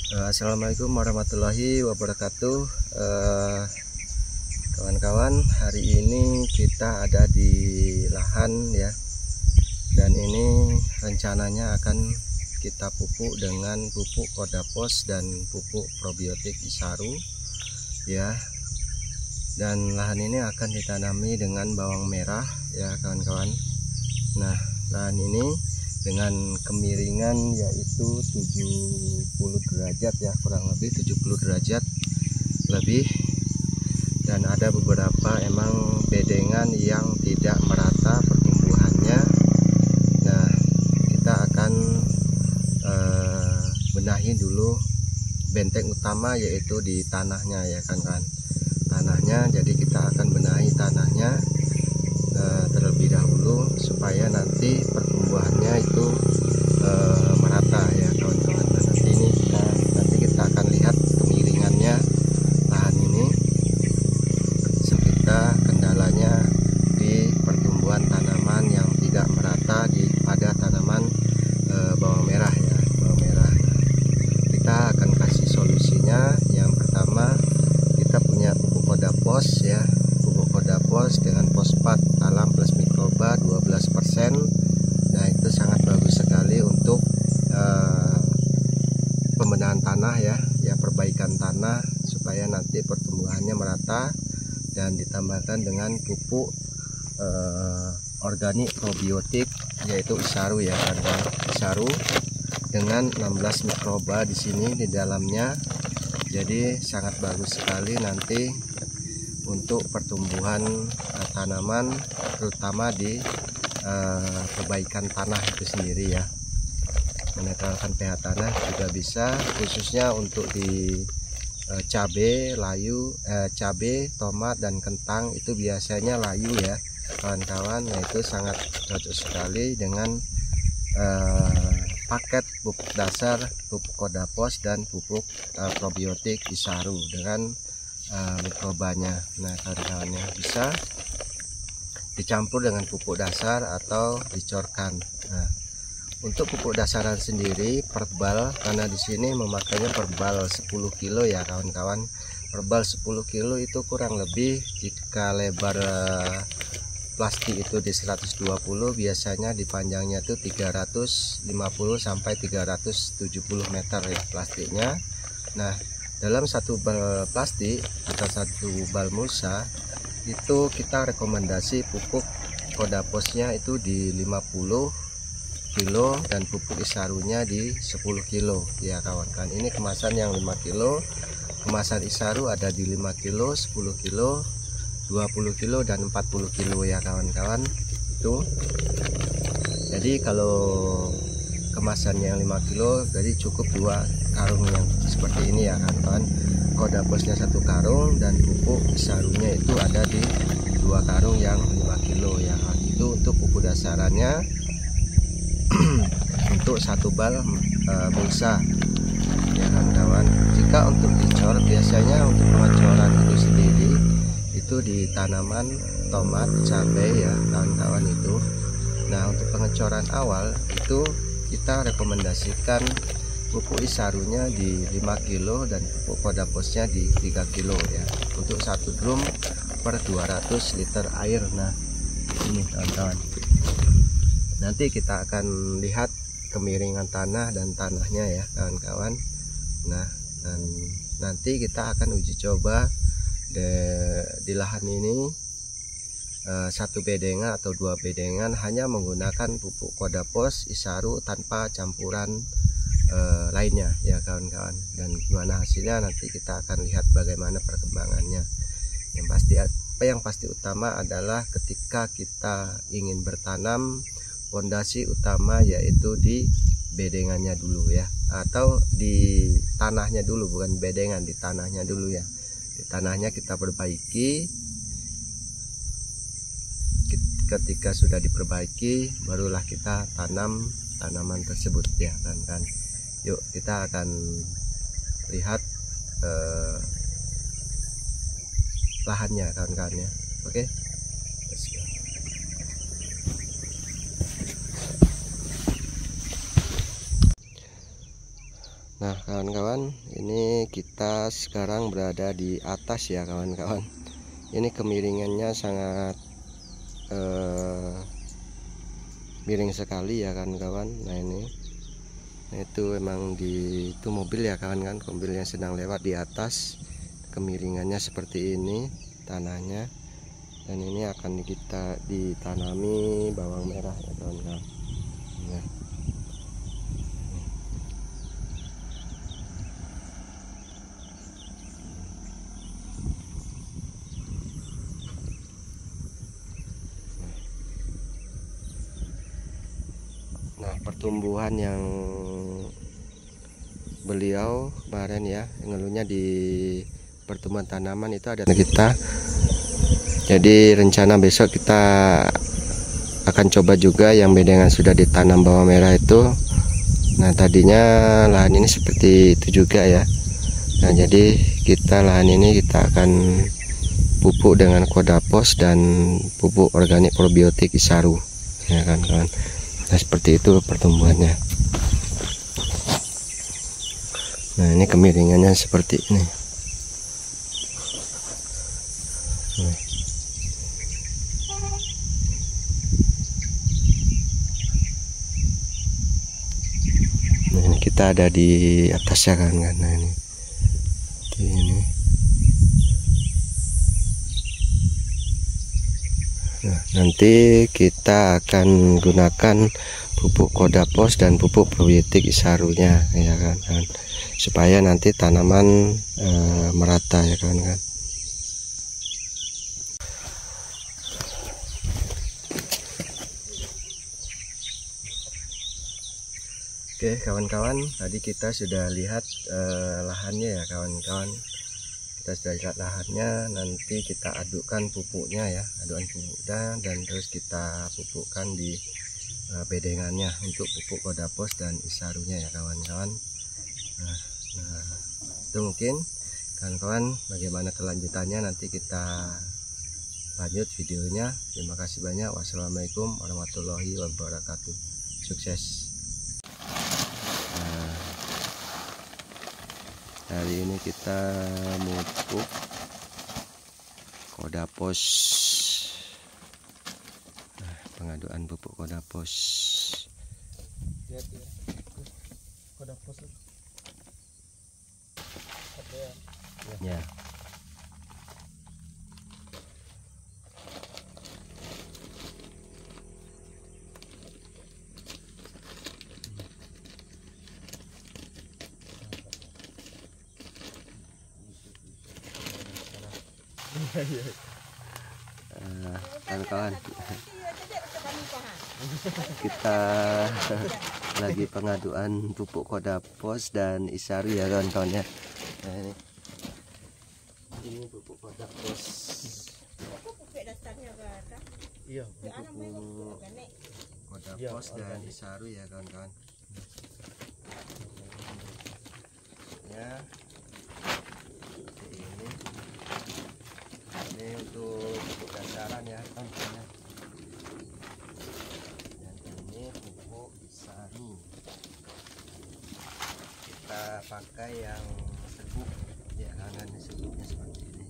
Assalamualaikum warahmatullahi wabarakatuh. Kawan-kawan, hari ini kita ada di lahan ya, dan ini rencananya akan kita pupuk dengan pupuk Kodapos dan pupuk probiotik Isaru ya. Dan lahan ini akan ditanami dengan bawang merah ya kawan-kawan. Nah, lahan ini dengan kemiringan yaitu 70 derajat ya, kurang lebih 70 derajat lebih, dan ada beberapa emang bedengan yang tidak merata pertumbuhannya. Nah, kita akan benahi dulu benteng utama yaitu di tanahnya ya kan, tanahnya. Jadi kita akan benahi tanahnya terlebih dahulu supaya nanti pertumbuhannya itu merata ya kawan-kawan. Nah, nanti kita akan lihat kemiringannya lahan ini. Kita kendalanya di pertumbuhan tanaman yang tidak merata pada tanaman bawang merah ya, bawang merah. Kita akan kasih solusinya. Yang pertama, kita punya pupuk Kodapos ya, pupuk Kodapos dengan fosfat alam plus mikroba 12%. Nah, itu sangat bagus sekali untuk pembenahan tanah ya, perbaikan tanah supaya nanti pertumbuhannya merata, dan ditambahkan dengan pupuk organik probiotik yaitu Isaru ya kan, Isaru dengan 16 mikroba di sini di dalamnya. Jadi sangat bagus sekali nanti untuk pertumbuhan tanaman, terutama di perbaikan tanah itu sendiri ya, menetralkan pH tanah juga bisa, khususnya untuk di cabai, layu, cabai, tomat dan kentang itu biasanya layu ya kawan-kawan. Nah, itu sangat cocok sekali dengan paket pupuk dasar, pupuk Kodapos dan pupuk probiotik Isaru dengan mikrobanya. Nah, kawan-kawannya bisa dicampur dengan pupuk dasar atau dicorkan. Nah, untuk pupuk dasaran sendiri per bal, karena di sini memakainya per bal 10 kilo ya kawan-kawan. Per bal 10 kilo itu kurang lebih, jika lebar plastik itu di 120, biasanya di panjangnya itu 350 sampai 370 meter ya plastiknya. Nah, dalam satu bal plastik atau satu bal mulsa itu kita rekomendasi pupuk Kodaposnya itu di 50 kilo dan pupuk Isarunya di 10 kilo ya kawan-kawan. Ini kemasan yang 5 kilo, kemasan Isaru ada di 5 kilo, 10 kilo, 20 kilo dan 40 kilo ya kawan-kawan itu. Jadi kalau kemasan yang 5 kilo jadi cukup 2 karung yang seperti ini ya kawan-kawan. Kodaposnya 1 karung dan pupuk Isarunya itu ada di 2 karung yang 5 kilo ya. Itu untuk pupuk dasarannya untuk 1 bal mulsa ya kawan-kawan. Jika untuk dicor, biasanya untuk pengecoran itu sendiri itu di tanaman tomat, cabai ya kawan-kawan itu. Nah, untuk pengecoran awal itu kita rekomendasikan pupuk Isarunya di 5 kilo dan pupuk Kodaposnya di 3 kilo ya, untuk 1 drum per 200 liter air. Nah, ini kawan-kawan, nanti kita akan lihat kemiringan tanah dan tanahnya ya kawan-kawan. Nah, dan nanti kita akan uji coba di lahan ini 1 bedengan atau 2 bedengan hanya menggunakan pupuk Kodapos Isaru tanpa campuran lainnya ya kawan-kawan. Dan gimana hasilnya nanti kita akan lihat bagaimana perkembangannya. Yang pasti utama adalah ketika kita ingin bertanam, fondasi utama yaitu di bedengannya dulu ya, atau di tanahnya dulu, bukan bedengan, di tanahnya dulu ya. Di tanahnya kita perbaiki. Ketika sudah diperbaiki, barulah kita tanam tanaman tersebut ya kan. Yuk kita akan lihat lahannya kawan-kawan ya. Oke, let's go. Nah kawan-kawan, ini kita sekarang berada di atas ya kawan-kawan. Ini kemiringannya sangat miring sekali ya kawan-kawan. Nah ini, itu emang itu mobil ya kawan-kawan, mobil yang sedang lewat di atas. Kemiringannya seperti ini tanahnya, dan ini akan kita ditanami bawang merah ya kawan-kawan. Ya. Nah, pertumbuhan yang beliau kemarin ya ngeluhnya di pertumbuhan tanaman itu ada kita. Jadi rencana besok kita akan coba juga yang beda dengan sudah ditanam bawang merah itu. Nah, tadinya lahan ini seperti itu juga ya. Nah, jadi kita lahan ini kita akan pupuk dengan Kodapos dan pupuk organik probiotik Isaru ya kan kawan. Nah, seperti itu pertumbuhannya. Nah, ini kemiringannya seperti ini. Nah, ini kita ada di atas ya kan. Nah, ini. Nah, nanti kita akan gunakan pupuk Kodapos dan pupuk probiotik Isarunya ya kan, supaya nanti tanaman merata ya kan. Oke kawan-kawan, tadi kita sudah lihat lahannya ya kawan-kawan. Kita sudah lihat lahannya, nanti kita adukkan pupuknya ya, adukan pupuknya, dan terus kita pupukkan di bedengannya untuk pupuk Kodapos dan Isarunya ya kawan-kawan. Nah, itu mungkin kawan-kawan, bagaimana kelanjutannya nanti kita lanjut videonya. Terima kasih banyak. Wassalamualaikum warahmatullahi wabarakatuh. Sukses. Hari ini kita pupuk Kodapos. Nah, pengaduan pupuk Kodapos. Lihat ya. Kodapos. Ya. Kawan-kawan, kita lagi pengaduan pupuk Kodapos dan Isaru ya kawan-kawan ya. Nah, ini pupuk Kodapos. Iya, Pupuk Kodapos dan Isaru ya kawan-kawan. Ya. Ini untuk pupuk dasaran ya teman-teman. Dan ini pupuk Isaru. Kita pakai yang serbuk ya, kan serbuknya seperti ini.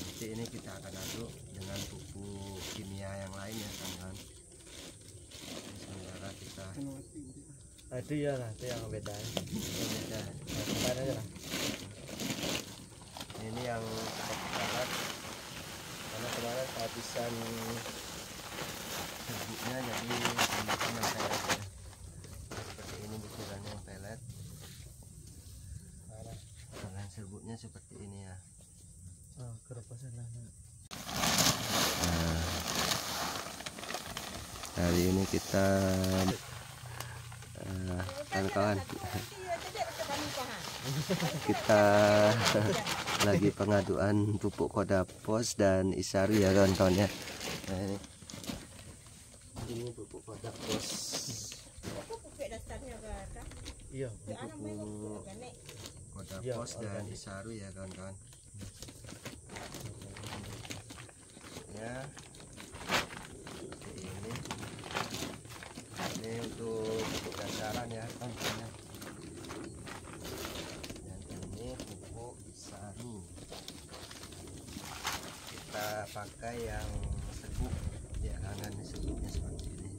Nanti ini kita akan aduk dengan pupuk kimia yang lain ya teman-teman. Sementara kita itu ya lah, itu yang beda. beda. Nah, aja lah. Ini yang sekarang karena kemarin kehabisan serbuknya, jadi menggunakan pelet ya. Seperti ini butirannya yang pelet. Dengan serbuknya seperti ini ya. Oh, kerepasan lah. Nah, hari ini kita kawan-kawan kita lagi pengaduan pupuk Kodapos dan Isaru ya kawan-kawan ya. Nah, ini pupuk Kodapos. Iya, Pupuk Kodapos dan Isaru ya kawan-kawan. Ya, seperti ini. penasaran ya tentunya. Dan ini pupuk Isaru, kita pakai yang serbuk ya, tangan serbuknya seperti ini.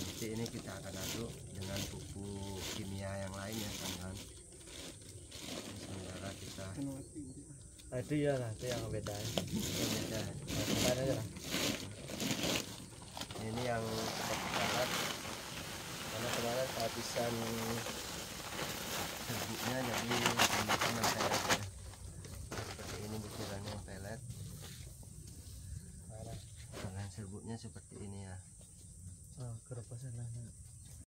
Nanti ini kita akan aduk dengan pupuk kimia yang lain ya teman-teman. Sementara kita Itu ya nanti yang beda. beda. Tambahin aja lah. Ini yang cepat karena kemarin kehabisan serbuknya, jadi tambahkan yang pelet ya. Seperti ini butirannya yang pelet. Dengan serbuknya seperti ini ya. Keropasan lah.